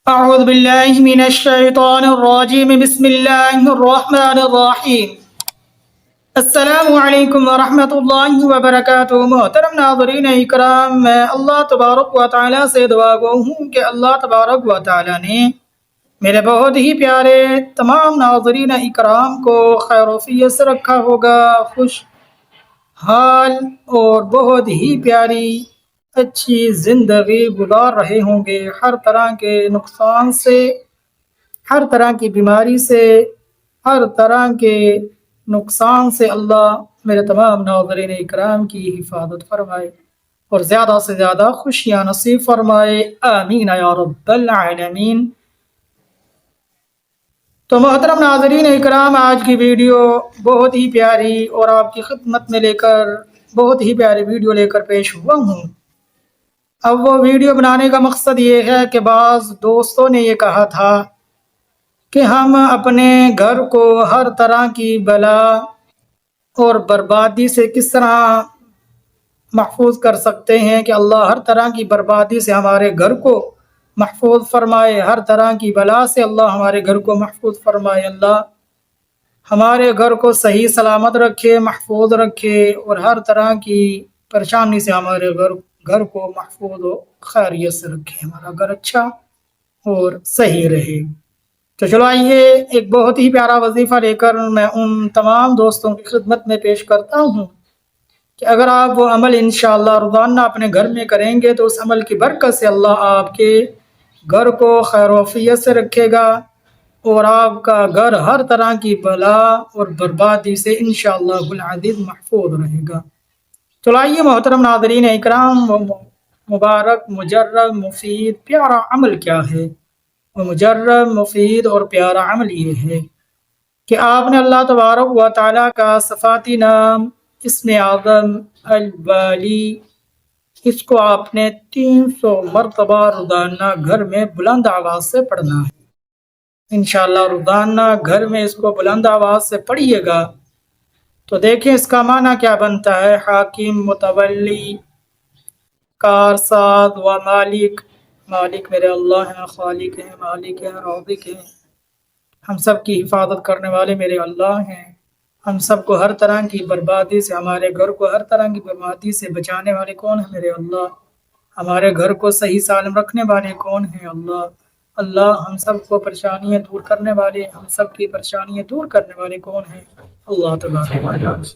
أعوذ بالله من الشيطان الرجيم بسم الله الرحمن الرحیم السلام علیکم ورحمۃ اللہ وبرکاتہ۔ محترم ناظرین اکرام، میں اللہ تبارک و تعالیٰ سے دعا گو ہوں کہ اللہ تبارک و تعالیٰ نے میرے بہت ہی پیارے تمام ناظرین اکرام کو خیر و عافیت سے رکھا ہوگا، خوش حال اور بہت ہی پیاری اچھی زندگی گزار رہے ہوں گے، ہر طرح کے نقصان سے، ہر طرح کی بیماری سے، ہر طرح کے نقصان سے اللہ میرے تمام ناظرین اکرام کی حفاظت فرمائے اور زیادہ سے زیادہ خوشیاں نصیب فرمائے، آمین یا رب العالمین۔ تو محترم ناظرین اکرام، آج کی ویڈیو بہت ہی پیاری اور آپ کی خدمت میں بہت ہی پیاری ویڈیو لے کر پیش ہوا ہوں۔ اب وہ ویڈیو بنانے کا مقصد یہ ہے کہ بعض دوستوں نے یہ کہا تھا کہ ہم اپنے گھر کو ہر طرح کی بلا اور بربادی سے کس طرح محفوظ کر سکتے ہیں کہ اللہ ہر طرح کی بربادی سے ہمارے گھر کو محفوظ فرمائے، ہر طرح کی بلا سے اللہ ہمارے گھر کو محفوظ فرمائے، اللہ ہمارے گھر کو صحیح سلامت رکھے، محفوظ رکھے اور ہر طرح کی پریشانی سے ہمارے گھر کو محفوظ و خیریت سے رکھے، ہمارا گھر اچھا اور صحیح رہے۔ تو چلو آئیے ایک بہت ہی پیارا وظیفہ لے کر میں ان تمام دوستوں کی خدمت میں پیش کرتا ہوں کہ اگر آپ وہ عمل انشاءاللہ روزانہ اپنے گھر میں کریں گے تو اس عمل کی برکت سے اللہ آپ کے گھر کو خیر و عافیت سے رکھے گا اور آپ کا گھر ہر طرح کی بلا اور بربادی سے انشاءاللہ العزیز محفوظ رہے گا۔ چلو آئیے محترم ناظرین اکرام، مبارک مجرب مفید پیارا عمل کیا ہے؟ وہ مجرب مفید اور پیارا عمل یہ ہے کہ آپ نے اللہ تبارک و تعالیٰ کا صفاتی نام اسم اعظم الوالی، اس کو آپ نے 300 مرتبہ روزانہ گھر میں بلند آواز سے پڑھنا ہے۔ انشاءاللہ روزانہ گھر میں اس کو بلند آواز سے پڑھیے گا تو دیکھیں اس کا معنی کیا بنتا ہے۔ حاکم، متولی، کارساز و مالک، مالک میرے اللہ ہیں، خالق ہیں، مالک ہیں، رازق ہیں، ہم سب کی حفاظت کرنے والے میرے اللہ ہیں، ہم سب کو ہر طرح کی بربادی سے، ہمارے گھر کو ہر طرح کی بربادی سے بچانے والے کون ہیں؟ میرے اللہ۔ ہمارے گھر کو صحیح سالم رکھنے والے کون ہیں؟ اللہ۔ اللہ ہم سب کو پریشانیاں دور کرنے والے، ہم سب کی پریشانیاں دور کرنے والے کون ہیں؟ اللہ تبارک و تعالی۔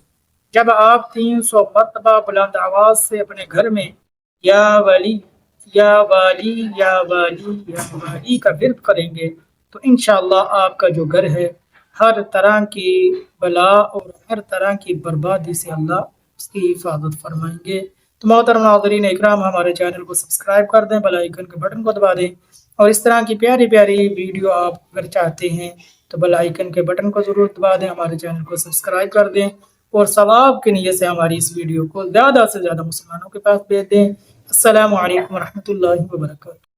جب آپ 300 مرتبہ بلند آواز سے اپنے گھر میں یا ولی یا والی یا والی یا والی کا ورد کریں گے تو انشاءاللہ آپ کا جو گھر ہے ہر طرح کی بلا اور ہر طرح کی بربادی سے اللہ اس کی حفاظت فرمائیں گے۔ تو محترم ناظرین اکرام، ہمارے چینل کو سبسکرائب کر دیں، بیل آئیکن کے بٹن کو دبا دیں اور اس طرح کی پیاری پیاری ویڈیو آپ اگر چاہتے ہیں تو بیل آئیکن کے بٹن کو ضرور دبا دیں، ہمارے چینل کو سبسکرائب کر دیں اور ثواب کی نیت سے ہماری اس ویڈیو کو زیادہ سے زیادہ مسلمانوں کے پاس بھیج دیں۔ السلام علیکم ورحمۃ اللہ وبرکاتہ۔